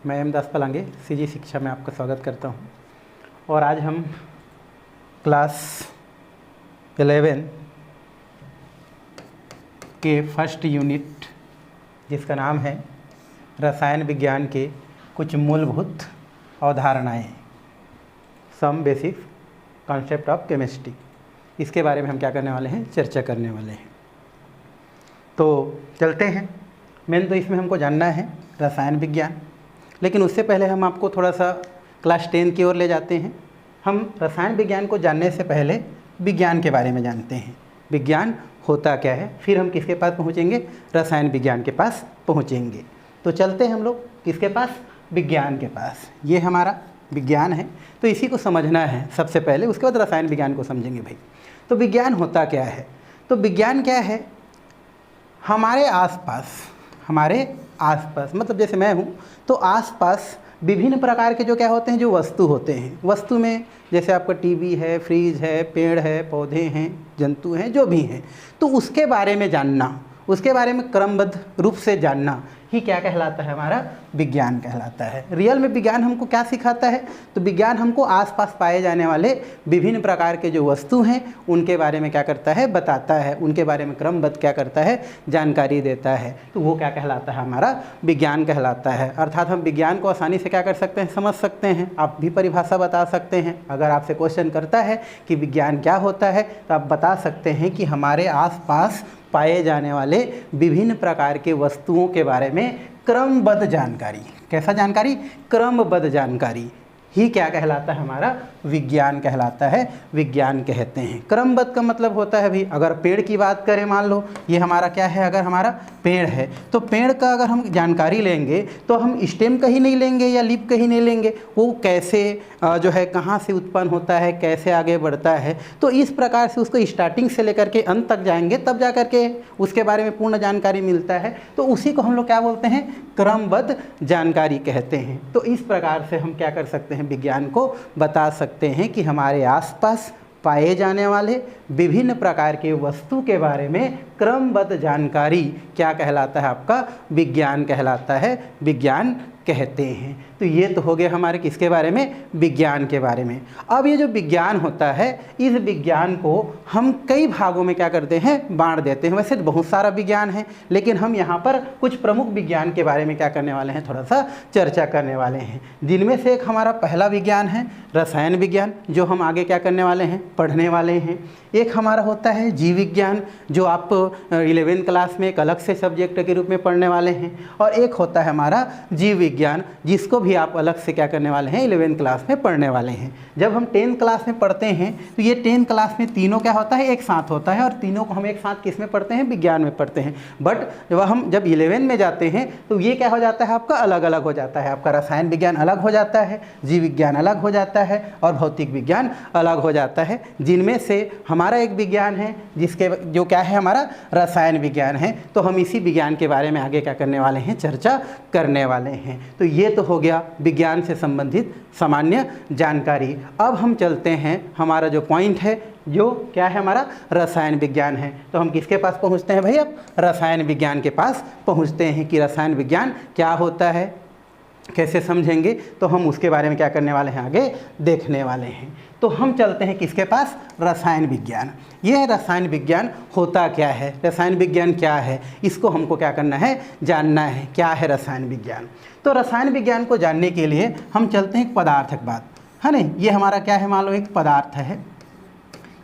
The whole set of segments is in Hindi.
मैं एम दास पलांगे सीजी शिक्षा में आपका स्वागत करता हूं। और आज हम क्लास 11 के फर्स्ट यूनिट जिसका नाम है रसायन विज्ञान के कुछ मूलभूत अवधारणाएं, some basic concept of chemistry, इसके बारे में हम क्या करने वाले हैं, चर्चा करने वाले हैं। तो चलते हैं। मेन तो इसमें हमको जानना है रसायन विज्ञान, लेकिन उससे पहले हम आपको थोड़ा सा क्लास 10 की ओर ले जाते हैं। हम रसायन विज्ञान को जानने से पहले विज्ञान के बारे में जानते हैं, विज्ञान होता क्या है, फिर हम किसके पास पहुँचेंगे, रसायन विज्ञान के पास पहुँचेंगे। तो चलते हैं हम लोग किसके पास, विज्ञान के पास। ये हमारा विज्ञान है, तो इसी को समझना है सबसे पहले, उसके बाद रसायन विज्ञान को समझेंगे भाई। तो विज्ञान होता क्या है, तो विज्ञान क्या है, हमारे आसपास मतलब जैसे मैं हूँ तो आसपास विभिन्न प्रकार के जो क्या होते हैं, जो वस्तु होते हैं। वस्तु में जैसे आपका टीवी है, फ्रिज है, पेड़ है, पौधे हैं, जंतु हैं, जो भी हैं, तो उसके बारे में जानना, उसके बारे में क्रमबद्ध रूप से जानना ही क्या कहलाता है, हमारा विज्ञान कहलाता है। रियल में विज्ञान हमको क्या सिखाता है, तो विज्ञान हमको आसपास पाए जाने वाले विभिन्न प्रकार के जो वस्तु हैं उनके बारे में क्या करता है, बताता है, उनके बारे में क्रमबद्ध क्या करता है, जानकारी देता है। तो वो क्या कहलाता है, हमारा विज्ञान कहलाता है। अर्थात हम विज्ञान को आसानी से क्या कर सकते हैं, समझ सकते हैं। आप भी परिभाषा बता सकते हैं। अगर आपसे क्वेश्चन करता है कि विज्ञान क्या होता है, तो आप बता सकते हैं कि हमारे आसपास पाए जाने वाले विभिन्न प्रकार के वस्तुओं के बारे में क्रमबद्ध जानकारी। कैसा जानकारी, क्रमबद्ध जानकारी ही क्या कहलाता है, हमारा विज्ञान कहलाता है, विज्ञान कहते हैं। क्रमबद्ध का मतलब होता है भाई, अगर पेड़ की बात करें, मान लो ये हमारा क्या है, अगर हमारा पेड़ है तो पेड़ का अगर हम जानकारी लेंगे तो हम स्टेम कहीं नहीं लेंगे या लीफ कहीं नहीं लेंगे, वो कैसे जो है कहाँ से उत्पन्न होता है, कैसे आगे बढ़ता है, तो इस प्रकार से उसको स्टार्टिंग से लेकर के अंत तक जाएंगे, तब जा कर के उसके बारे में पूर्ण जानकारी मिलता है। तो उसी को हम लोग क्या बोलते हैं, क्रमबद्ध जानकारी कहते हैं। तो इस प्रकार से हम क्या कर सकते हैं, विज्ञान को बता सकते हैं कि हमारे आसपास पाए जाने वाले विभिन्न प्रकार के वस्तु के बारे में क्रमबद्ध जानकारी क्या कहलाता है, आपका विज्ञान कहलाता है, विज्ञान कहते हैं। तो ये तो हो गया हमारे किसके बारे में, विज्ञान के बारे में। अब ये जो विज्ञान होता है, इस विज्ञान को हम कई भागों में क्या करते हैं, बांट देते हैं। वैसे तो बहुत सारा विज्ञान है, लेकिन हम यहाँ पर कुछ प्रमुख विज्ञान के बारे में क्या करने वाले हैं, थोड़ा सा चर्चा करने वाले हैं। जिनमें से एक हमारा पहला विज्ञान है रसायन विज्ञान, जो हम आगे क्या करने वाले हैं, पढ़ने वाले हैं। एक हमारा होता है जीव विज्ञान, जो आप 11वीं क्लास में एक अलग से सब्जेक्ट के रूप में पढ़ने वाले हैं। और एक होता है हमारा जीव विज्ञान, जिसको भी आप अलग से क्या करने वाले हैं, 11वीं क्लास में पढ़ने वाले हैं। जब हम 10th क्लास में पढ़ते हैं तो ये 10th क्लास में तीनों क्या होता है, एक साथ होता है, और तीनों को हम एक साथ किस में पढ़ते हैं, विज्ञान में पढ़ते हैं। बट जब 11 में जाते हैं तो ये क्या हो जाता है, आपका अलग अलग हो जाता है। आपका रसायन विज्ञान अलग हो जाता है, जीव विज्ञान अलग हो जाता है, और भौतिक विज्ञान अलग हो जाता है। जिनमें से हमारा एक विज्ञान है जिसके जो क्या है, हमारा रसायन विज्ञान है। तो हम इसी विज्ञान के बारे में आगे क्या करने वाले हैं, चर्चा करने वाले हैं। तो ये तो हो गया विज्ञान से संबंधित सामान्य जानकारी। अब हम चलते हैं, हमारा जो पॉइंट है, जो क्या है, हमारा रसायन विज्ञान है। तो हम किसके पास पहुंचते हैं भाई, अब रसायन विज्ञान के पास पहुंचते हैं कि रसायन विज्ञान क्या होता है, कैसे समझेंगे। तो हम उसके बारे में क्या करने वाले हैं, आगे देखने वाले हैं। तो हम चलते हैं किसके पास, रसायन विज्ञान। यह रसायन विज्ञान होता क्या है, रसायन विज्ञान क्या है, इसको हमको क्या करना है, जानना है, क्या है रसायन विज्ञान। तो रसायन विज्ञान को जानने के लिए हम चलते हैं एक पदार्थक बात, है नहीं। ये हमारा क्या है, मान लो एक पदार्थ है,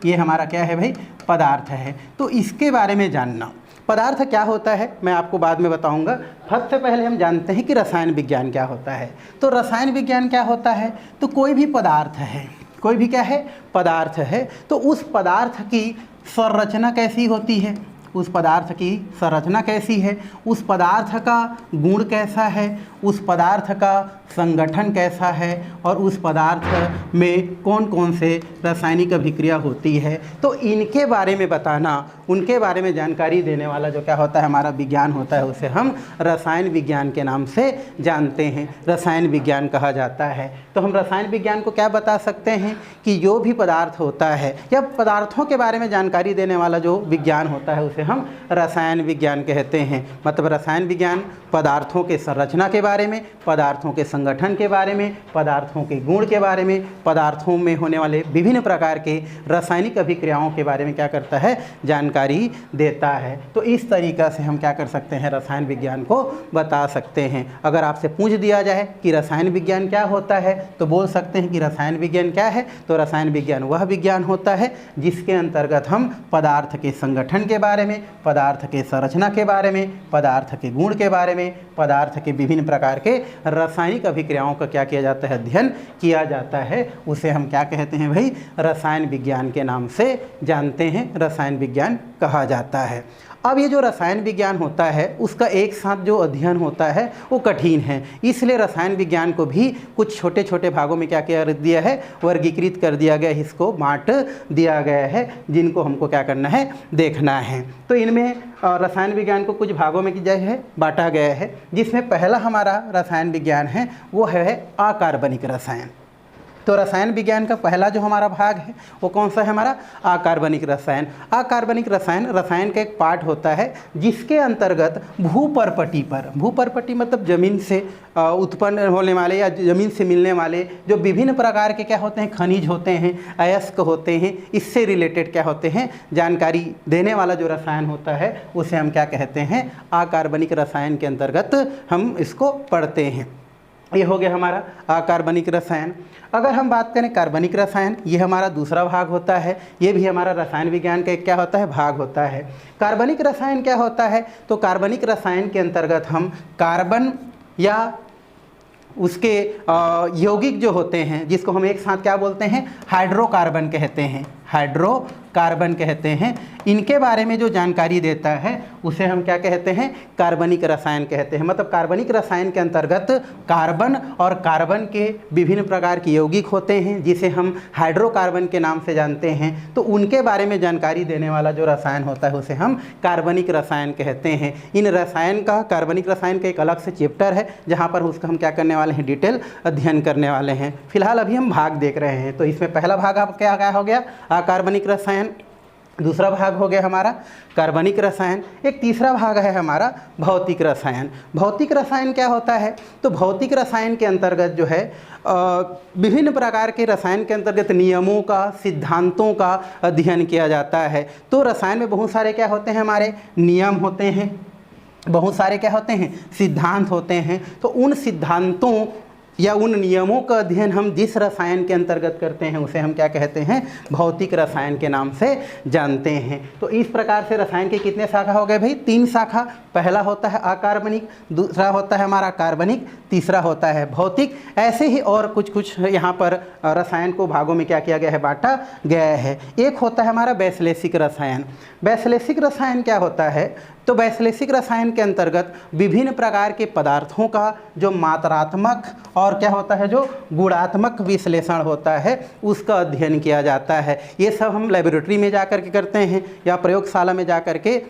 ये हमारा क्या है भाई, पदार्थ है। तो इसके बारे में जानना, पदार्थ क्या होता है मैं आपको बाद में बताऊंगा। सबसे पहले हम जानते हैं कि रसायन विज्ञान क्या होता है। तो रसायन विज्ञान क्या होता है, तो कोई भी पदार्थ है, कोई भी क्या है, पदार्थ है, तो उस पदार्थ की संरचना कैसी होती है, उस पदार्थ की संरचना कैसी है, उस पदार्थ का गुण कैसा है, उस पदार्थ का संगठन कैसा है, और उस पदार्थ में कौन कौन से रासायनिक अभिक्रिया होती है, तो इनके बारे में बताना, उनके बारे में जानकारी देने वाला जो क्या होता है, हमारा विज्ञान होता है, उसे हम रसायन विज्ञान के नाम से जानते हैं, रसायन विज्ञान कहा जाता है। तो हम रसायन विज्ञान को क्या बता सकते हैं कि जो भी पदार्थ होता है या पदार्थों के बारे में जानकारी देने वाला जो विज्ञान होता है उसे उसे हम रसायन विज्ञान कहते हैं। मतलब रसायन विज्ञान पदार्थों के संरचना के बारे में, पदार्थों के संगठन के बारे में, पदार्थों के गुण के बारे में, पदार्थों में होने वाले विभिन्न प्रकार के रासायनिक अभिक्रियाओं के बारे में क्या करता है, जानकारी देता है। तो इस तरीक़ा से हम क्या कर सकते हैं, रसायन विज्ञान को बता सकते हैं। अगर आपसे पूछ दिया जाए कि रसायन विज्ञान क्या होता है तो बोल सकते हैं कि रसायन विज्ञान क्या है, तो रसायन विज्ञान वह विज्ञान होता है जिसके अंतर्गत हम पदार्थ के संगठन के बारे में, पदार्थ के संरचना के बारे में, पदार्थ के गुण के बारे में, पदार्थ के विभिन्न प्रकार के रासायनिक अभिक्रियाओं का क्या किया जाता है, अध्ययन किया जाता है। उसे हम क्या कहते हैं भाई, रसायन विज्ञान के नाम से जानते हैं, रसायन विज्ञान कहा जाता है। अब ये जो रसायन विज्ञान होता है उसका एक साथ जो अध्ययन होता है वो कठिन है, इसलिए रसायन विज्ञान को भी कुछ छोटे छोटे भागों में क्या किया दिया है, वर्गीकृत कर दिया गया है, इसको बांट दिया गया है, जिनको हमको क्या करना है, देखना है। तो इनमें रसायन विज्ञान को कुछ भागों में जो है बांटा गया है, जिसमें पहला हमारा रसायन विज्ञान है वो है अकार्बनिक रसायन। तो रसायन विज्ञान का पहला जो हमारा भाग है वो कौन सा है, हमारा अकार्बनिक रसायन। अकार्बनिक रसायन रसायन का एक पार्ट होता है जिसके अंतर्गत भूपर्पटी पर, भूपर्पटी मतलब ज़मीन से उत्पन्न होने वाले या ज़मीन से मिलने वाले जो विभिन्न प्रकार के क्या होते हैं, खनिज होते हैं, अयस्क होते हैं, इससे रिलेटेड क्या होते हैं, जानकारी देने वाला जो रसायन होता है उसे हम क्या कहते हैं, अकार्बनिक रसायन के अंतर्गत हम इसको पढ़ते हैं। ये हो गया हमारा अकार्बनिक रसायन। अगर हम बात करें कार्बनिक रसायन, ये हमारा दूसरा भाग होता है, ये भी हमारा रसायन विज्ञान का एक क्या होता है, भाग होता है। कार्बनिक रसायन क्या होता है, तो कार्बनिक रसायन के अंतर्गत हम कार्बन या उसके यौगिक जो होते हैं, जिसको हम एक साथ क्या बोलते हैं, हाइड्रोकार्बन कहते हैं, हाइड्रोकार्बन कहते हैं, इनके बारे में जो जानकारी देता है उसे हम क्या कहते हैं, कार्बनिक रसायन कहते हैं। मतलब कार्बनिक रसायन के अंतर्गत कार्बन और कार्बन के विभिन्न प्रकार के यौगिक होते हैं जिसे हम हाइड्रोकार्बन के नाम से जानते हैं, तो उनके बारे में जानकारी देने वाला जो रसायन होता है उसे हम कार्बनिक रसायन कहते हैं। इन रसायन का, कार्बनिक रसायन का एक अलग से चैप्टर है जहाँ पर उसका हम क्या करने वाले हैं, डिटेल अध्ययन करने वाले हैं। फिलहाल अभी हम भाग देख रहे हैं। तो इसमें पहला भाग आप क्या हो गया, अकार्बनिक रसायन, दूसरा भाग हो गया हमारा कार्बनिक रसायन, एक तीसरा भाग है हमारा भौतिक रसायन। भौतिक रसायन क्या होता है, तो भौतिक रसायन के अंतर्गत जो है विभिन्न प्रकार के रसायन के अंतर्गत नियमों का, सिद्धांतों का अध्ययन किया जाता है। तो रसायन में बहुत सारे क्या होते हैं, हमारे नियम होते हैं, बहुत सारे क्या होते हैं, सिद्धांत होते हैं। तो उन सिद्धांतों या उन नियमों का अध्ययन हम जिस रसायन के अंतर्गत करते हैं उसे हम क्या कहते हैं, भौतिक रसायन के नाम से जानते हैं। तो इस प्रकार से रसायन के कितने शाखा हो गए भाई, 3 शाखा। पहला होता है अकार्बनिक, दूसरा होता है हमारा कार्बनिक, तीसरा होता है भौतिक। ऐसे ही और कुछ यहाँ पर रसायन को भागों में क्या किया गया है, बांटा गया है। एक होता है हमारा वैश्लेषिक रसायन। वैश्लेषिक रसायन क्या होता है, तो वैश्लेषिक रसायन के अंतर्गत विभिन्न प्रकार के पदार्थों का जो मात्रात्मक और क्या होता है, जो गुणात्मक विश्लेषण होता है उसका अध्ययन किया जाता है। ये सब हम लेबोरेटरी में जा कर के करते हैं या प्रयोगशाला में जा कर के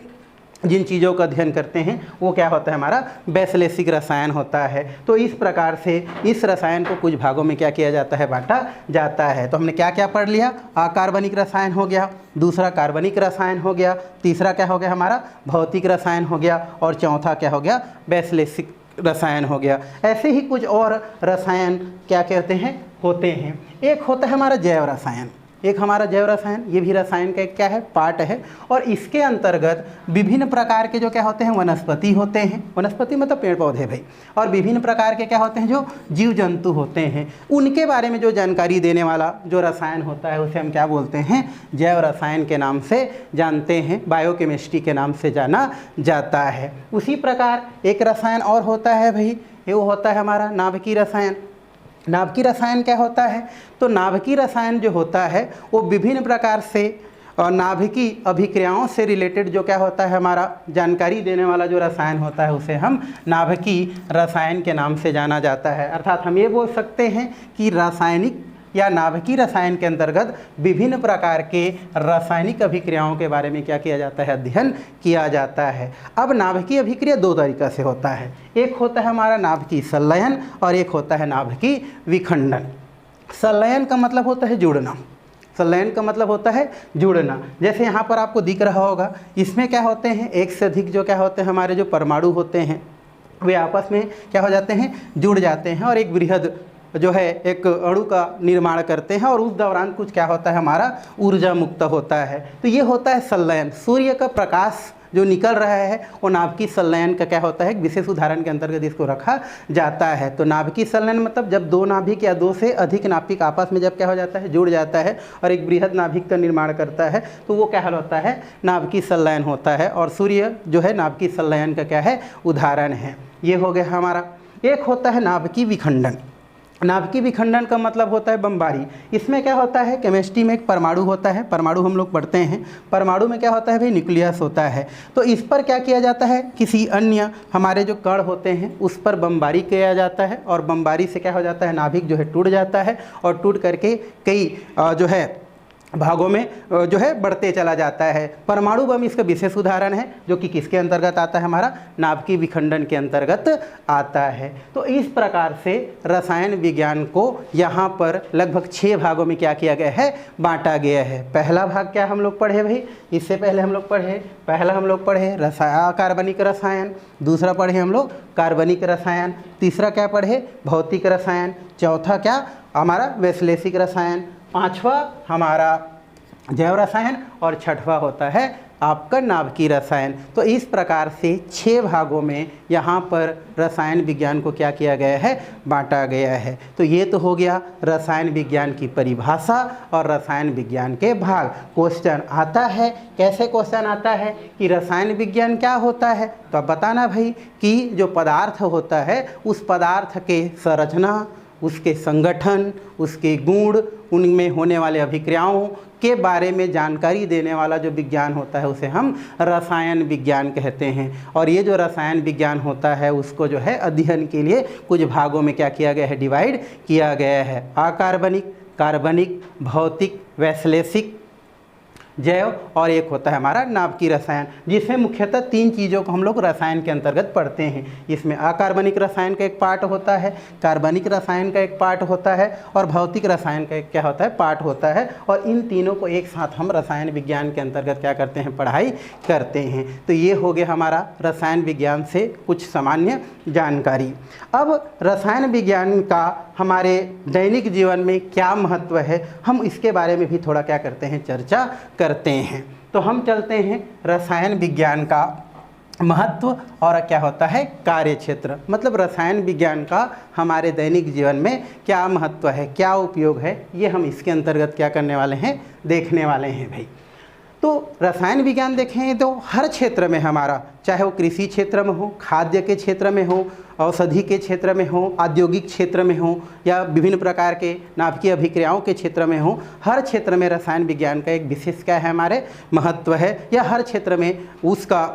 जिन चीज़ों का अध्ययन करते हैं वो क्या होता है, हमारा वैश्लेषिक रसायन होता है। तो इस प्रकार से इस रसायन को कुछ भागों में क्या किया जाता है, बांटा जाता है। तो हमने क्या क्या पढ़ लिया, अकार्बनिक रसायन हो गया, दूसरा कार्बनिक रसायन हो गया, तीसरा क्या हो गया हमारा भौतिक रसायन हो गया, और चौथा क्या हो गया, वैश्लेषिक रसायन हो गया। ऐसे ही कुछ और रसायन क्या कहते हैं, होते हैं। एक होता है हमारा जैव रसायन, एक हमारा जैव रसायन, ये भी रसायन का एक क्या है, पार्ट है। और इसके अंतर्गत विभिन्न प्रकार के जो क्या होते हैं, वनस्पति होते हैं, वनस्पति मतलब पेड़ पौधे भाई, और विभिन्न प्रकार के क्या होते हैं, जो जीव जंतु होते हैं, उनके बारे में जो जानकारी देने वाला जो रसायन होता है उसे हम क्या बोलते हैं, जैव रसायन के नाम से जानते हैं, बायोकेमिस्ट्री के नाम से जाना जाता है। उसी प्रकार एक रसायन और होता है भाई, वो होता है हमारा नाभिकीय रसायन। नाभिकीय रसायन क्या होता है, तो नाभिकीय रसायन जो होता है वो विभिन्न प्रकार से नाभिकीय अभिक्रियाओं से रिलेटेड जो क्या होता है, हमारा जानकारी देने वाला जो रसायन होता है उसे हम नाभिकीय रसायन के नाम से जाना जाता है। अर्थात हम ये बोल सकते हैं कि रासायनिक या नाभिकीय रसायन के अंतर्गत विभिन्न प्रकार के रासायनिक अभिक्रियाओं के बारे में क्या किया जाता है, अध्ययन किया जाता है। अब नाभिकीय अभिक्रिया 2 तरीक़ा से होता है, एक होता है हमारा नाभिकीय संलयन और एक होता है नाभिकीय विखंडन। संलयन का मतलब होता है जुड़ना, संलयन का मतलब होता है जुड़ना। जैसे यहाँ पर आपको दिख रहा होगा, इसमें क्या होते हैं, एक से अधिक जो क्या होते हैं हमारे जो परमाणु होते हैं वे आपस में क्या हो जाते हैं, जुड़ जाते हैं और एक बृहद जो है एक अणु का निर्माण करते हैं और उस दौरान कुछ क्या होता है हमारा ऊर्जा मुक्त होता है। तो ये होता है संलयन। सूर्य का प्रकाश जो निकल रहा है वो नाभिकीय संलयन का क्या होता है, एक विशेष उदाहरण के अंतर्गत इसको रखा जाता है। तो नाभिकीय संलयन मतलब जब दो नाभिक या दो से अधिक नाभिक आपस में जब क्या हो जाता है, जुड़ जाता है और एक बृहद नाभिक का निर्माण करता है, तो वो क्या होता है, नाभिकीय संलयन होता है। और सूर्य जो है नाभिकीय संलयन का क्या है, उदाहरण है। ये हो गया हमारा। एक होता है नाभिकीय विखंडन। नाभिकीय विखंडन का मतलब होता है बमबारी। इसमें क्या होता है, केमिस्ट्री में एक परमाणु होता है, परमाणु हम लोग पढ़ते हैं, परमाणु में क्या होता है भाई, न्यूक्लियस होता है। तो इस पर क्या किया जाता है, किसी अन्य हमारे जो कण होते हैं उस पर बमबारी किया जाता है और बमबारी से क्या हो जाता है, नाभिक जो है टूट जाता है और टूट करके कई जो है भागों में जो है बढ़ते चला जाता है। परमाणु बम इसका विशेष उदाहरण है, जो कि किसके अंतर्गत आता है, हमारा नाभिकीय विखंडन के अंतर्गत आता है। तो इस प्रकार से रसायन विज्ञान को यहाँ पर लगभग 6 भागों में क्या किया गया है, बांटा गया है। पहला भाग क्या हम लोग पढ़े भाई, इससे पहले हम लोग पढ़े, पहला हम लोग पढ़े अकार्बनिक रसायन, दूसरा पढ़े हम लोग कार्बनिक रसायन, तीसरा क्या पढ़े, भौतिक रसायन, चौथा क्या हमारा वैश्लेषिक रसायन, पांचवा हमारा जैव रसायन और छठवा होता है आपका नाभिकीय रसायन। तो इस प्रकार से 6 भागों में यहाँ पर रसायन विज्ञान को क्या किया गया है, बांटा गया है। तो ये तो हो गया रसायन विज्ञान की परिभाषा और रसायन विज्ञान के भाग। क्वेश्चन आता है, कैसे क्वेश्चन आता है कि रसायन विज्ञान क्या होता है, तो अब बताना भाई कि जो पदार्थ होता है उस पदार्थ के संरचना, उसके संगठन, उसके गुण, उनमें होने वाले अभिक्रियाओं के बारे में जानकारी देने वाला जो विज्ञान होता है उसे हम रसायन विज्ञान कहते हैं। और ये जो रसायन विज्ञान होता है उसको जो है अध्ययन के लिए कुछ भागों में क्या किया गया है, डिवाइड किया गया है। अकार्बनिक, कार्बनिक, भौतिक, वैश्लेषिक, जैव और एक होता है हमारा नाभिकीय रसायन, जिसमें मुख्यतः 3 चीज़ों को हम लोग रसायन के अंतर्गत पढ़ते हैं। इसमें अकार्बनिक रसायन का एक पार्ट होता है, कार्बनिक रसायन का एक पार्ट होता है और भौतिक रसायन का एक क्या होता है, पार्ट होता है। और इन तीनों को एक साथ हम रसायन विज्ञान के अंतर्गत क्या करते हैं, पढ़ाई करते हैं। तो ये हो गया हमारा रसायन विज्ञान से कुछ सामान्य जानकारी। अब रसायन विज्ञान का हमारे दैनिक जीवन में क्या महत्व है, हम इसके बारे में भी थोड़ा क्या करते हैं, चर्चा करते हैं। तो हम चलते हैं रसायन विज्ञान का महत्व और क्या होता है, कार्य क्षेत्र। मतलब रसायन विज्ञान का हमारे दैनिक जीवन में क्या महत्व है, क्या उपयोग है, ये हम इसके अंतर्गत क्या करने वाले हैं, देखने वाले हैं भाई। तो रसायन विज्ञान देखें तो हर क्षेत्र में हमारा, चाहे वो कृषि क्षेत्र में हो, खाद्य के क्षेत्र में हो, औषधि के क्षेत्र में हो, औद्योगिक क्षेत्र में हो या विभिन्न प्रकार के नाभिकीय अभिक्रियाओं के क्षेत्र में हो, हर क्षेत्र में रसायन विज्ञान का एक विशेष क्या है, हमारे महत्व है, या हर क्षेत्र में उसका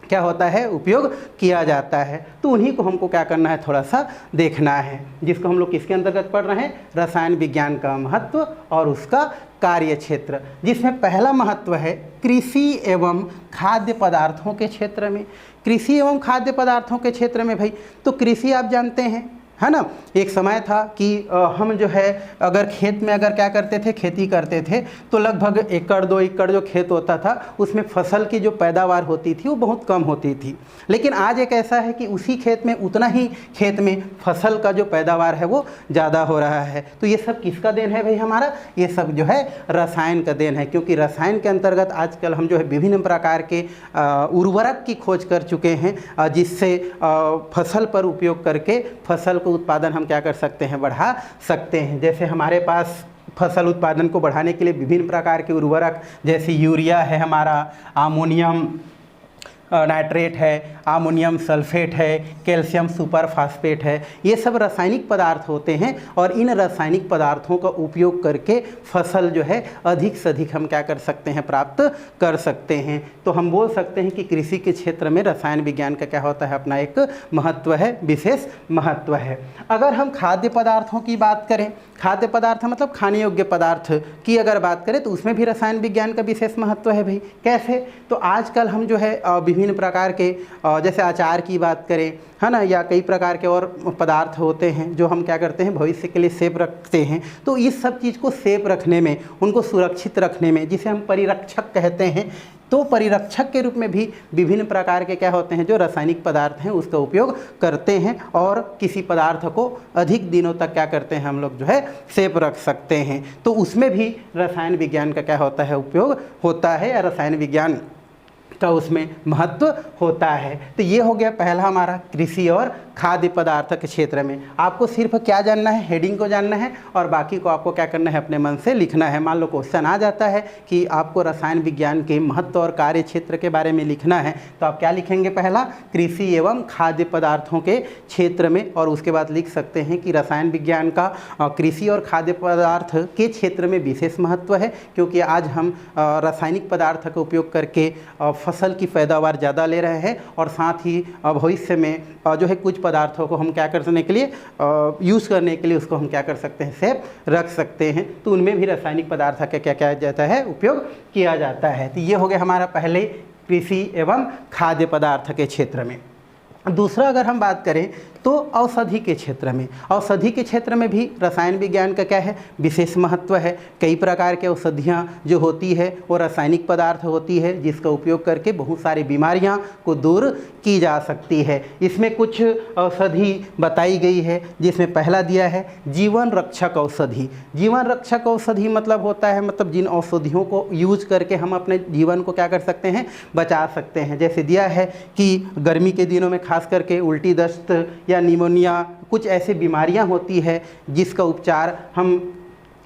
क्या होता है, उपयोग किया जाता है। तो उन्हीं को हमको क्या करना है, थोड़ा सा देखना है, जिसको हम लोग किसके अंतर्गत पढ़ रहे हैं, रसायन विज्ञान का महत्व और उसका कार्य क्षेत्र। जिसमें पहला महत्व है कृषि एवं खाद्य पदार्थों के क्षेत्र में। कृषि एवं खाद्य पदार्थों के क्षेत्र में भाई, तो कृषि आप जानते हैं, है ना। एक समय था कि हम जो है अगर खेत में अगर क्या करते थे, खेती करते थे, तो लगभग 1-2 एकड़ जो खेत होता था उसमें फसल की जो पैदावार होती थी वो बहुत कम होती थी। लेकिन आज एक ऐसा है कि उसी खेत में उतना ही खेत में फसल का जो पैदावार है वो ज़्यादा हो रहा है। तो ये सब किसका देन है भाई, हमारा ये सब जो है रसायन का देन है। क्योंकि रसायन के अंतर्गत आजकल हम जो है विभिन्न प्रकार के उर्वरक की खोज कर चुके हैं, जिससे फसल पर उपयोग करके फसल को उत्पादन हम क्या कर सकते हैं, बढ़ा सकते हैं। जैसे हमारे पास फसल उत्पादन को बढ़ाने के लिए विभिन्न प्रकार के उर्वरक, जैसे यूरिया है, हमारा अमोनियम नाइट्रेट है, अमोनियम सल्फेट है, कैल्शियम सुपर फास्फेट है, ये सब रासायनिक पदार्थ होते हैं। और इन रासायनिक पदार्थों का उपयोग करके फसल जो है अधिक से अधिक हम क्या कर सकते हैं, प्राप्त कर सकते हैं। तो हम बोल सकते हैं कि कृषि के क्षेत्र में रसायन विज्ञान का क्या होता है, अपना एक महत्व है, विशेष महत्व है। अगर हम खाद्य पदार्थों की बात करें, खाद्य पदार्थ मतलब खाने योग्य पदार्थ की अगर बात करें, तो उसमें भी रसायन विज्ञान का विशेष महत्व है भाई। कैसे, तो आजकल हम जो है विभिन्न विभिन्न प्रकार के जैसे अचार की बात करें, है ना, या कई प्रकार के और पदार्थ होते हैं जो हम क्या करते हैं भविष्य के लिए सेफ रखते हैं। तो इस सब चीज़ को सेफ रखने में, उनको सुरक्षित रखने में, जिसे हम परिरक्षक कहते हैं, तो परिरक्षक के रूप में भी विभिन्न प्रकार के क्या होते हैं जो रासायनिक पदार्थ हैं उसका उपयोग करते हैं, और किसी पदार्थ को अधिक दिनों तक क्या करते हैं हम लोग जो है सेफ रख सकते हैं। तो उसमें भी रसायन विज्ञान का क्या होता है उपयोग होता है, या रसायन विज्ञान का उसमें महत्व होता है। तो ये हो गया पहला हमारा कृषि और खाद्य पदार्थ के क्षेत्र में। आपको सिर्फ क्या जानना है, हेडिंग को जानना है, और बाकी को आपको क्या करना है अपने मन से लिखना है। मान लो क्वेश्चन आ जाता है कि आपको रसायन विज्ञान के महत्व और कार्य क्षेत्र के बारे में लिखना है, तो आप क्या लिखेंगे, पहला कृषि एवं खाद्य पदार्थों के क्षेत्र में, और उसके बाद लिख सकते हैं कि रसायन विज्ञान का कृषि और खाद्य पदार्थ के क्षेत्र में विशेष महत्व है, क्योंकि आज हम रासायनिक पदार्थ का उपयोग करके फसल की पैदावार ज़्यादा ले रहे हैं, और साथ ही भविष्य में जो है कुछ पदार्थों को हम क्या करने के लिए यूज़ करने के लिए उसको हम क्या कर सकते हैं, सेफ रख सकते हैं। तो उनमें भी रासायनिक पदार्थ का क्या किया जाता है, उपयोग किया जाता है। तो ये हो गया हमारा पहले कृषि एवं खाद्य पदार्थ के क्षेत्र में। दूसरा अगर हम बात करें तो औषधि के क्षेत्र में, औषधि के क्षेत्र में भी रसायन विज्ञान का क्या है, विशेष महत्व है। कई प्रकार के औषधियाँ जो होती है वो रासायनिक पदार्थ होती है, जिसका उपयोग करके बहुत सारी बीमारियाँ को दूर की जा सकती है। इसमें कुछ औषधि बताई गई है, जिसमें पहला दिया है जीवन रक्षक औषधि। जीवन रक्षक औषधि मतलब होता है, मतलब जिन औषधियों को यूज करके हम अपने जीवन को क्या कर सकते हैं, बचा सकते हैं। जैसे दिया है कि गर्मी के दिनों में खास करके उल्टी दस्त या निमोनिया, कुछ ऐसी बीमारियां होती है जिसका उपचार हम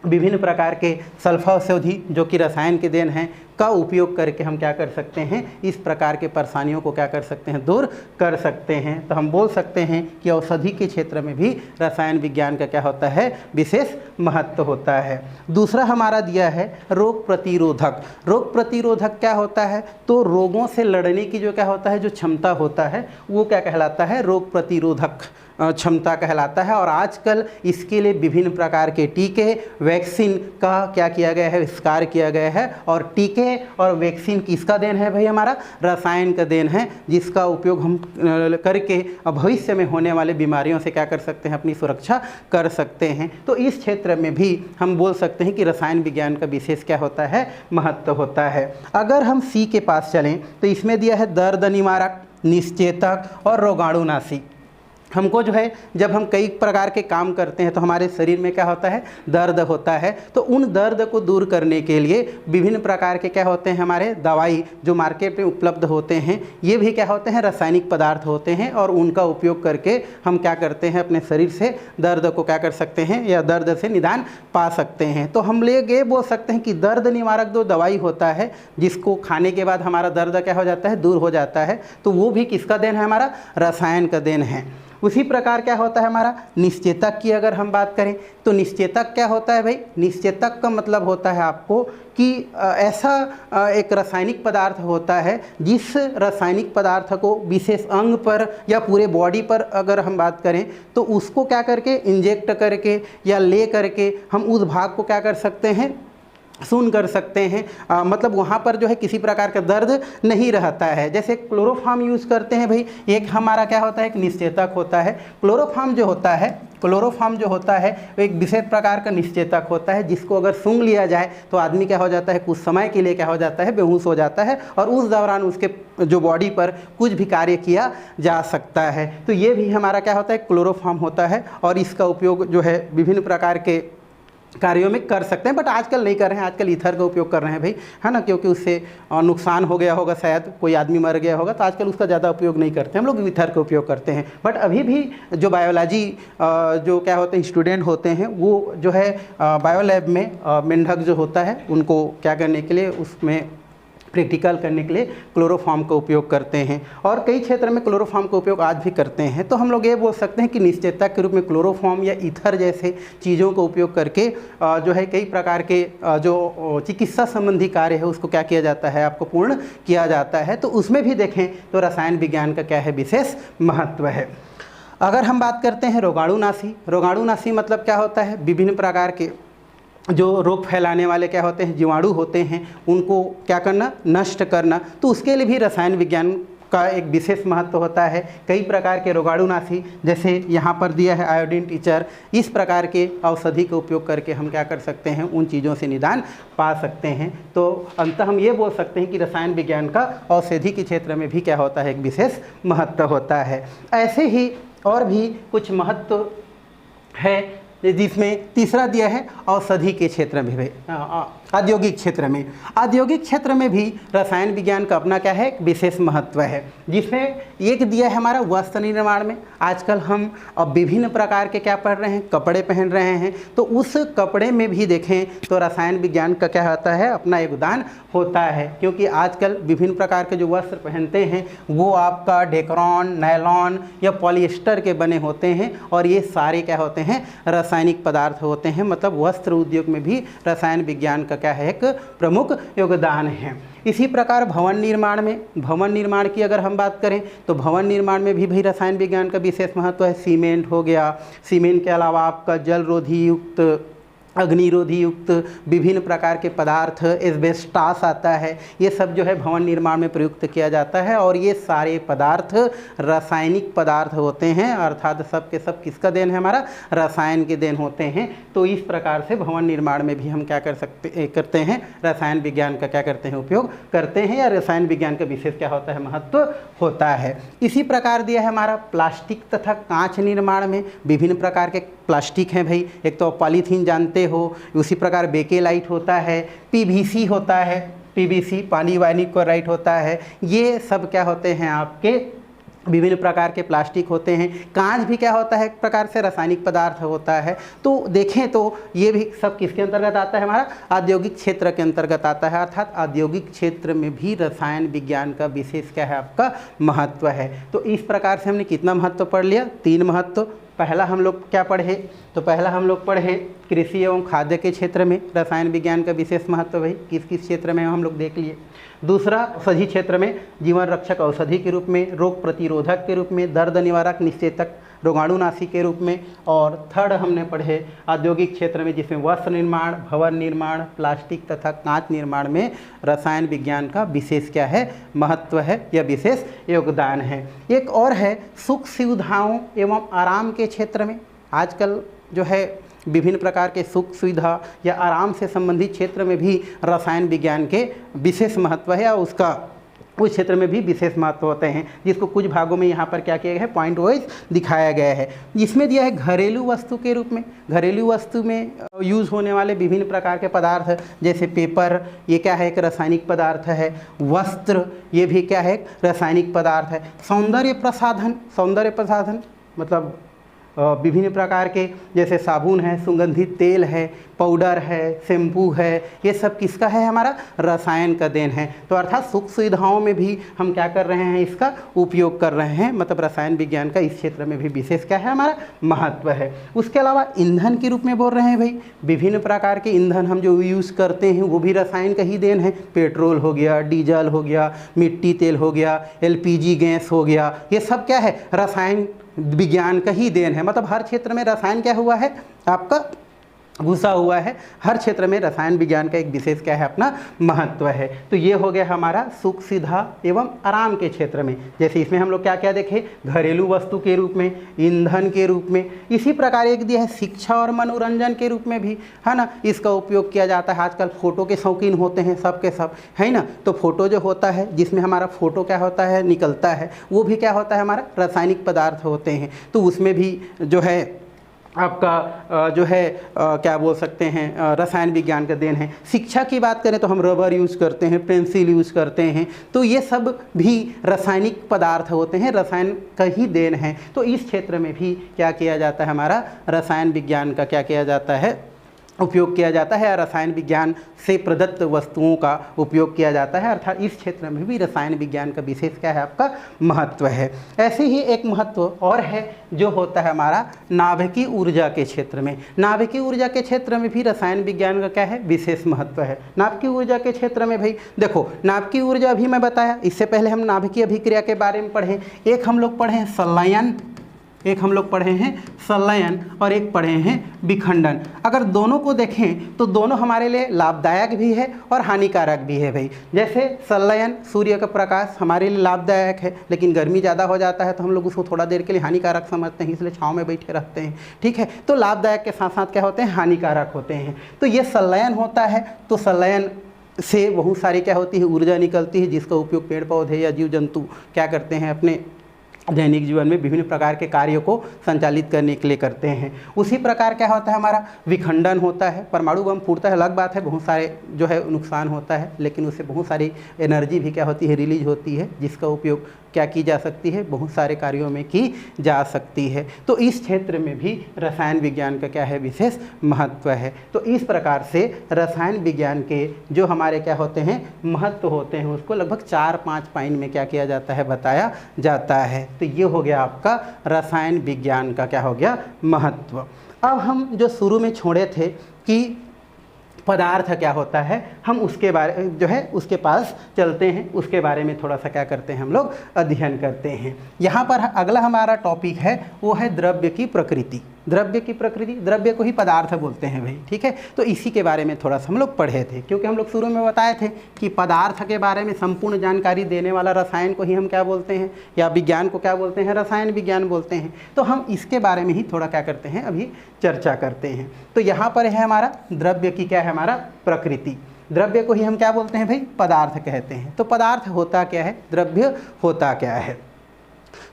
विभिन्न प्रकार के सल्फा-औषधि जो कि रसायन के देन हैं का उपयोग करके हम क्या कर सकते हैं, इस प्रकार के परेशानियों को क्या कर सकते हैं, दूर कर सकते हैं। तो हम बोल सकते हैं कि औषधि के क्षेत्र में भी रसायन विज्ञान का क्या होता है, विशेष महत्व होता है। दूसरा हमारा दिया है रोग प्रतिरोधक। रोग प्रतिरोधक क्या होता है, तो रोगों से लड़ने की जो क्या होता है, जो क्षमता होता है वो क्या कहलाता है, रोग प्रतिरोधक क्षमता कहलाता है। और आजकल इसके लिए विभिन्न प्रकार के टीके, वैक्सीन का क्या किया गया है, आविष्कार किया गया है। और टीके और वैक्सीन किसका देन है भाई, हमारा रसायन का देन है, जिसका उपयोग हम करके भविष्य में होने वाले बीमारियों से क्या कर सकते हैं, अपनी सुरक्षा कर सकते हैं। तो इस क्षेत्र में भी हम बोल सकते हैं कि रसायन विज्ञान का विशेष क्या होता है, महत्व होता है। अगर हम सी के पास चलें तो इसमें दिया है दर्द निवारक, निश्चेतक और रोगाणुनाशी। हमको जो है जब हम कई प्रकार के काम करते हैं तो हमारे शरीर में क्या होता है, दर्द होता है। तो उन दर्द को दूर करने के लिए विभिन्न प्रकार के क्या होते हैं, हमारे दवाई जो मार्केट में उपलब्ध होते हैं, ये भी क्या होते हैं, रासायनिक पदार्थ होते हैं। और उनका उपयोग करके हम क्या करते हैं, अपने शरीर से दर्द को क्या कर सकते हैं, या दर्द से निदान पा सकते हैं। तो हम ये बोल सकते हैं कि दर्द निवारक जो दवाई होता है, जिसको खाने के बाद हमारा दर्द क्या हो जाता है, दूर हो जाता है, तो वो भी किसका देन है, हमारा रसायन का देन है। उसी प्रकार क्या होता है हमारा निश्चेतक की अगर हम बात करें तो निश्चेतक क्या होता है भाई, निश्चेतक का मतलब होता है आपको कि ऐसा एक रासायनिक पदार्थ होता है जिस रासायनिक पदार्थ को विशेष अंग पर या पूरे बॉडी पर अगर हम बात करें तो उसको क्या करके इंजेक्ट करके या ले करके हम उस भाग को क्या कर सकते हैं, सुन कर सकते हैं। मतलब वहाँ पर जो है किसी प्रकार का दर्द नहीं रहता है। जैसे क्लोरोफॉर्म यूज़ करते हैं भाई, एक हमारा क्या होता है, एक निश्चेतक होता है। क्लोरोफॉर्म जो होता है वो एक विशेष प्रकार का निश्चेतक होता है, जिसको अगर सूंघ लिया जाए तो आदमी क्या हो जाता है, कुछ समय के लिए क्या हो जाता है, बेहोश हो जाता है, और उस दौरान उसके जो बॉडी पर कुछ भी कार्य किया जा सकता है। तो ये भी हमारा क्या होता है, क्लोरोफॉर्म होता है, और इसका उपयोग जो है विभिन्न प्रकार के कार्यों में कर सकते हैं। बट आजकल नहीं कर रहे हैं, आजकल ईथर का उपयोग कर रहे हैं भाई, है ना, क्योंकि उससे नुकसान हो गया होगा, शायद कोई आदमी मर गया होगा, तो आजकल उसका ज़्यादा उपयोग नहीं करते, हम लोग ईथर का उपयोग करते हैं। बट अभी भी जो बायोलॉजी जो क्या होते हैं स्टूडेंट होते हैं, वो जो है बायोलैब में मेंढक जो होता है उनको क्या करने के लिए, उसमें प्रैक्टिकल करने के लिए क्लोरोफॉर्म का उपयोग करते हैं। और कई क्षेत्र में क्लोरोफॉर्म का उपयोग आज भी करते हैं। तो हम लोग ये बोल सकते हैं कि निश्चेतक के रूप में क्लोरोफॉर्म या ईथर जैसे चीज़ों का उपयोग करके जो है कई प्रकार के जो चिकित्सा संबंधी कार्य है उसको क्या किया जाता है, आपको पूर्ण किया जाता है। तो उसमें भी देखें तो रसायन विज्ञान का क्या है, विशेष महत्व है। अगर हम बात करते हैं रोगाणुनाशी, रोगाणुनाशी मतलब क्या होता है, विभिन्न प्रकार के जो रोग फैलाने वाले क्या होते हैं, जीवाणु होते हैं, उनको क्या करना, नष्ट करना। तो उसके लिए भी रसायन विज्ञान का एक विशेष महत्व होता है। कई प्रकार के रोगाणुनाशी, जैसे यहाँ पर दिया है आयोडीन टीचर, इस प्रकार के औषधि का उपयोग करके हम क्या कर सकते हैं, उन चीज़ों से निदान पा सकते हैं। तो अंततः हम ये बोल सकते हैं कि रसायन विज्ञान का औषधि के क्षेत्र में भी क्या होता है, एक विशेष महत्व होता है। ऐसे ही और भी कुछ महत्व है, जिसमें तीसरा दिया है औषधि के क्षेत्र में भी, औद्योगिक क्षेत्र में। औद्योगिक क्षेत्र में भी रसायन विज्ञान का अपना क्या है, एक विशेष महत्व है, जिसमें एक दिया है हमारा वस्त्र निर्माण में। आजकल हम अब विभिन्न प्रकार के क्या पढ़ रहे हैं, कपड़े पहन रहे हैं, तो उस कपड़े में भी देखें तो रसायन विज्ञान का क्या होता है, अपना योगदान होता है। क्योंकि आजकल विभिन्न प्रकार के जो वस्त्र पहनते हैं वो आपका डेक्रॉन, नायलॉन या पॉलिएस्टर के बने होते हैं, और ये सारे क्या होते हैं, रासायनिक पदार्थ होते हैं। मतलब वस्त्र उद्योग में भी रसायन विज्ञान का क्या है, एक प्रमुख योगदान है। इसी प्रकार भवन निर्माण में, भवन निर्माण की अगर हम बात करें तो भवन निर्माण में भी भाई रसायन विज्ञान का विशेष महत्व है। सीमेंट हो गया, सीमेंट के अलावा आपका जलरोधी युक्त, अग्निरोधी युक्त विभिन्न प्रकार के पदार्थ, एस्बेस्टास आता है, ये सब जो है भवन निर्माण में प्रयुक्त किया जाता है। और ये सारे पदार्थ रासायनिक पदार्थ होते हैं, अर्थात सब के सब किसका देन है, हमारा रसायन के देन होते हैं। तो इस प्रकार से भवन निर्माण में भी हम क्या करते हैं, रसायन विज्ञान का क्या करते हैं, उपयोग करते हैं, या रसायन विज्ञान का विशेष क्या होता है, महत्व होता है। इसी प्रकार दिया है हमारा प्लास्टिक तथा कांच निर्माण में। विभिन्न प्रकार के प्लास्टिक हैं भाई, एक तो पॉलीथीन जानते हो, उसी प्रकार बेकेलाइट होता है, पीवीसी होता है, पीवीसी पानी वानी क्लोराइड होता है। ये सब क्या होते हैं, आपके विभिन्न प्रकार के प्लास्टिक होते हैं। कांच भी क्या होता है, एक प्रकार से रासायनिक पदार्थ होता है। तो देखें तो ये भी सब किसके अंतर्गत आता है, हमारा औद्योगिक क्षेत्र के अंतर्गत आता है। अर्थात औद्योगिक क्षेत्र में भी रसायन विज्ञान का विशेष क्या है, आपका महत्व है। तो इस प्रकार से हमने कितना महत्व पढ़ लिया, 3 महत्व। पहला हम लोग क्या पढ़े, तो पहला हम लोग पढ़े कृषि एवं खाद्य के क्षेत्र में रसायन विज्ञान का विशेष महत्व भाई किस किस क्षेत्र में हम लोग देख लिए। दूसरा औषधि क्षेत्र में जीवन रक्षक औषधि के रूप में, रोग प्रतिरोधक के रूप में, दर्द निवारक निश्चेतक रोगाणुनाशी के रूप में। और थर्ड हमने पढ़े औद्योगिक क्षेत्र में, जिसमें वस्त्र निर्माण, भवन निर्माण, प्लास्टिक तथा कांच निर्माण में रसायन विज्ञान का विशेष क्या है, महत्व है या विशेष योगदान है। एक और है सुख सुविधाओं एवं आराम के क्षेत्र में। आजकल जो है विभिन्न प्रकार के सुख सुविधा या आराम से संबंधित क्षेत्र में भी रसायन विज्ञान के विशेष महत्व है, और उसका उस क्षेत्र में भी विशेष महत्व होते हैं, जिसको कुछ भागों में यहाँ पर क्या किया गया है, पॉइंट वाइज दिखाया गया है। इसमें दिया है घरेलू वस्तु के रूप में। घरेलू वस्तु में यूज़ होने वाले विभिन्न प्रकार के पदार्थ, जैसे पेपर, ये क्या है, एक रासायनिक पदार्थ है। वस्त्र, ये भी क्या है, एक रासायनिक पदार्थ है। सौंदर्य प्रसाधन, सौंदर्य प्रसाधन मतलब विभिन्न प्रकार के, जैसे साबुन है, सुगंधित तेल है, पाउडर है, शैम्पू है, ये सब किसका है, हमारा रसायन का देन है। तो अर्थात सुख सुविधाओं में भी हम क्या कर रहे हैं, इसका उपयोग कर रहे हैं। मतलब रसायन विज्ञान का इस क्षेत्र में भी विशेष क्या है, हमारा महत्व है। उसके अलावा ईंधन के रूप में बोल रहे हैं भाई, विभिन्न प्रकार के ईंधन हम जो यूज़ करते हैं वो भी रसायन का ही देन है। पेट्रोल हो गया, डीजल हो गया, मिट्टी तेल हो गया, LPG गैस हो गया, ये सब क्या है, रसायन विज्ञान का ही देन है। मतलब हर क्षेत्र में रसायन क्या हुआ है, आपका घुसा हुआ है। हर क्षेत्र में रसायन विज्ञान का एक विशेष क्या है, अपना महत्व है। तो ये हो गया हमारा सुख सुविधा एवं आराम के क्षेत्र में। जैसे इसमें हम लोग क्या क्या देखे, घरेलू वस्तु के रूप में, ईंधन के रूप में। इसी प्रकार एक दिया है शिक्षा और मनोरंजन के रूप में भी, है ना, इसका उपयोग किया जाता है। आजकल फ़ोटो के शौकीन होते हैं सब के सब, है ना। तो फोटो जो होता है, जिसमें हमारा फ़ोटो क्या होता है, निकलता है, वो भी क्या होता है, हमारा रासायनिक पदार्थ होते हैं। तो उसमें भी जो है आपका जो है क्या बोल सकते हैं, रसायन विज्ञान का देन है। शिक्षा की बात करें तो हम रबर यूज़ करते हैं, पेंसिल यूज़ करते हैं, तो ये सब भी रासायनिक पदार्थ होते हैं, रसायन का ही देन है। तो इस क्षेत्र में भी क्या किया जाता है, हमारा रसायन विज्ञान का क्या किया जाता है, उपयोग किया जाता है। रसायन विज्ञान से प्रदत्त वस्तुओं का उपयोग किया जाता है। अर्थात इस क्षेत्र में भी रसायन विज्ञान का विशेष क्या है, आपका महत्व है। ऐसे ही एक महत्व और है जो होता है हमारा नाभिकीय ऊर्जा के क्षेत्र में। नाभिकीय ऊर्जा के क्षेत्र में भी रसायन विज्ञान का क्या है, विशेष महत्व है। नाभिकीय ऊर्जा के क्षेत्र में भाई देखो, नाभिकीय ऊर्जा अभी मैं बताया, इससे पहले हम नाभिकीय अभिक्रिया के बारे में पढ़े। एक हम लोग पढ़े संलयन, एक हम लोग पढ़े हैं संलयन और एक पढ़े हैं विखंडन। अगर दोनों को देखें तो दोनों हमारे लिए लाभदायक भी है और हानिकारक भी है भाई। जैसे संलयन, सूर्य का प्रकाश हमारे लिए लाभदायक है, लेकिन गर्मी ज़्यादा हो जाता है तो हम लोग उसको थोड़ा देर के लिए हानिकारक समझते हैं, इसलिए छाँव में बैठे रहते हैं। ठीक है, तो लाभदायक के साथ साथ क्या होते हैं, हानिकारक होते हैं। तो ये संलयन होता है, तो संलयन से बहुत सारी क्या होती है, ऊर्जा निकलती है, जिसका उपयोग पेड़ पौधे या जीव जंतु क्या करते हैं, अपने दैनिक जीवन में विभिन्न प्रकार के कार्यों को संचालित करने के लिए करते हैं। उसी प्रकार क्या होता है, हमारा विखंडन होता है। परमाणु बम फूटता है, अलग बात है, बहुत सारे जो है नुकसान होता है, लेकिन उससे बहुत सारी एनर्जी भी क्या होती है, रिलीज होती है, जिसका उपयोग क्या की जा सकती है, बहुत सारे कार्यों में की जा सकती है। तो इस क्षेत्र में भी रसायन विज्ञान का क्या है, विशेष महत्व है। तो इस प्रकार से रसायन विज्ञान के जो हमारे क्या होते हैं, महत्व होते हैं, उसको लगभग 4-5 पॉइंट में क्या किया जाता है, बताया जाता है। तो ये हो गया आपका रसायन विज्ञान का क्या हो गया, महत्व। अब हम जो शुरू में छोड़े थे कि पदार्थ क्या होता है, हम उसके बारे जो है उसके पास चलते हैं, उसके बारे में थोड़ा सा क्या करते हैं, हम लोग अध्ययन करते हैं। यहाँ पर अगला हमारा टॉपिक है वो है द्रव्य की प्रकृति। द्रव्य की प्रकृति, द्रव्य को ही पदार्थ बोलते हैं भाई। ठीक है, तो इसी के बारे में थोड़ा सा हम लोग पढ़े थे, क्योंकि हम लोग शुरू में बताए थे कि पदार्थ के बारे में संपूर्ण जानकारी देने वाला रसायन को ही हम क्या बोलते हैं, या विज्ञान को क्या बोलते हैं, रसायन विज्ञान बोलते हैं। तो हम इसके बारे में ही थोड़ा क्या करते हैं, अभी चर्चा करते हैं। तो यहाँ पर है हमारा द्रव्य की क्या है, हमारा प्रकृति। द्रव्य को ही हम क्या बोलते हैं भाई, पदार्थ कहते हैं। तो पदार्थ होता क्या है, द्रव्य होता क्या है।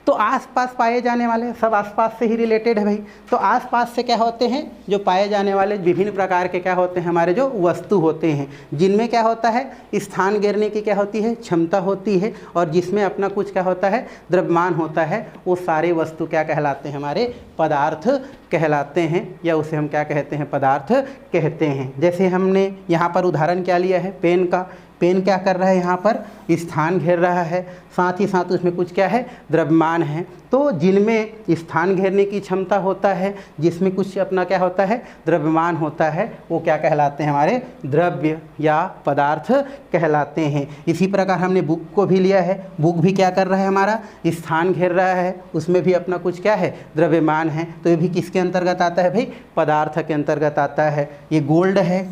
तो आसपास पाए जाने वाले, सब आसपास से ही रिलेटेड है भाई। तो आसपास से क्या होते हैं, जो पाए जाने वाले विभिन्न प्रकार के क्या होते हैं, हमारे जो वस्तु होते हैं, जिनमें क्या होता है, स्थान घेरने की क्या होती है, क्षमता होती है, और जिसमें अपना कुछ क्या होता है, द्रव्यमान होता है, वो सारे वस्तु क्या कहलाते हैं, हमारे पदार्थ कहलाते हैं, या उसे हम क्या कहते हैं, पदार्थ कहते हैं। जैसे हमने यहाँ पर उदाहरण क्या लिया है, पेन का। पेन क्या कर रहा है, यहाँ पर स्थान घेर रहा है, साथ ही साथ उसमें कुछ क्या है, द्रव्यमान है। तो जिनमें स्थान घेरने की क्षमता होता है, जिसमें कुछ अपना क्या होता है, द्रव्यमान होता है, वो क्या कहलाते हैं, हमारे द्रव्य या पदार्थ कहलाते हैं। इसी प्रकार हमने बुक को भी लिया है। बुक भी क्या कर रहा है, हमारा स्थान घेर रहा है, उसमें भी अपना कुछ क्या है, द्रव्यमान है। तो ये भी किसके अंतर्गत आता है भाई, पदार्थ के अंतर्गत आता है। ये गोल्ड है,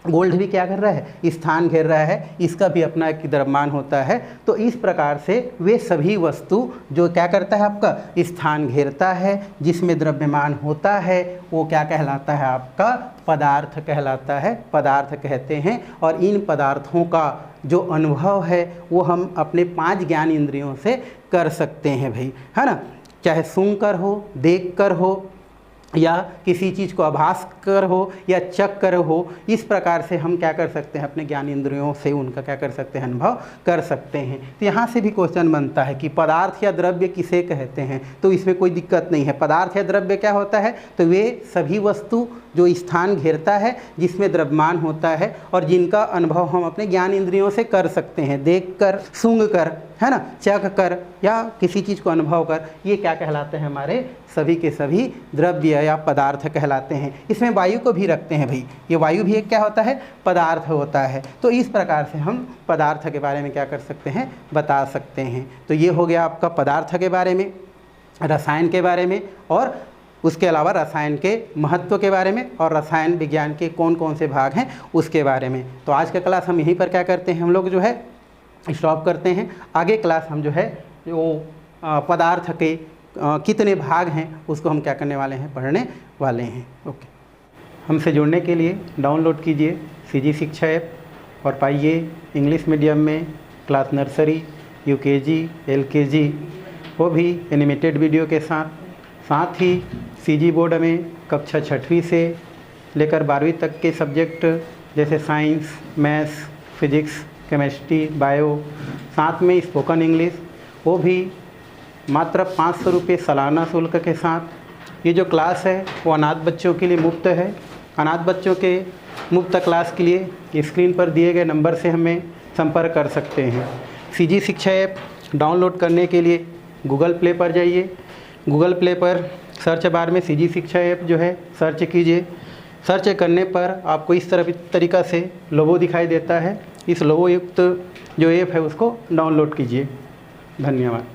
गोल्ड भी क्या कर रहा है, स्थान घेर रहा है, इसका भी अपना एक द्रव्यमान होता है। तो इस प्रकार से वे सभी वस्तु जो क्या करता है, आपका स्थान घेरता है, जिसमें द्रव्यमान होता है, वो क्या कहलाता है, आपका पदार्थ कहलाता है, पदार्थ कहते हैं। और इन पदार्थों का जो अनुभव है वो हम अपने 5 ज्ञान इंद्रियों से कर सकते हैं भाई, है ना। चाहे सूंघ कर हो, देख कर हो, या किसी चीज़ को आभास कर हो, या चख कर हो, इस प्रकार से हम क्या कर सकते हैं, अपने ज्ञान इंद्रियों से उनका क्या कर सकते हैं, अनुभव कर सकते हैं। तो यहाँ से भी क्वेश्चन बनता है कि पदार्थ या द्रव्य किसे कहते हैं। तो इसमें कोई दिक्कत नहीं है। पदार्थ या द्रव्य क्या होता है, तो वे सभी वस्तु जो स्थान घेरता है, जिसमें द्रव्यमान होता है, और जिनका अनुभव हम अपने ज्ञान इंद्रियों से कर सकते हैं, देख कर, सूंघ कर, है ना, चख कर, या किसी चीज़ को अनुभव कर, ये क्या कहलाते हैं, हमारे सभी के सभी द्रव्य या पदार्थ कहलाते हैं। इसमें वायु को भी रखते हैं भाई, ये वायु भी एक क्या होता है, पदार्थ होता है। तो इस प्रकार से हम पदार्थ के बारे में क्या कर सकते हैं, बता सकते हैं। तो ये हो गया आपका पदार्थ के बारे में, रसायन के बारे में, और उसके अलावा रसायन के महत्व के बारे में, और रसायन विज्ञान के कौन कौन से भाग हैं उसके बारे में। तो आज का क्लास हम यहीं पर क्या करते हैं, हम लोग जो है स्टॉप करते हैं। आगे क्लास हम जो है जो पदार्थ के कितने भाग हैं उसको हम क्या करने वाले हैं, पढ़ने वाले हैं। ओके, हमसे जुड़ने के लिए डाउनलोड कीजिए सीजी शिक्षा ऐप, और पाइए इंग्लिश मीडियम में क्लास नर्सरी, यूकेजी, एलकेजी, वो भी एनिमेटेड वीडियो के साथ ही सीजी बोर्ड में कक्षा 6वीं से लेकर 12वीं तक के सब्जेक्ट जैसे science, maths, physics, chemistry, bio, साथ में स्पोकन इंग्लिश, वो भी मात्र 500 रुपये सालाना शुल्क के साथ। ये जो क्लास है वो अनाथ बच्चों के लिए मुफ्त है। अनाथ बच्चों के मुफ्त क्लास के लिए स्क्रीन पर दिए गए नंबर से हमें संपर्क कर सकते हैं। सीजी शिक्षा ऐप डाउनलोड करने के लिए गूगल प्ले पर जाइए। गूगल प्ले पर सर्च बार में सीजी शिक्षा ऐप जो है सर्च कीजिए। सर्च करने पर आपको इस तरीक़ा से लोगो दिखाई देता है। इस लोगो युक्त जो ऐप है उसको डाउनलोड कीजिए। धन्यवाद।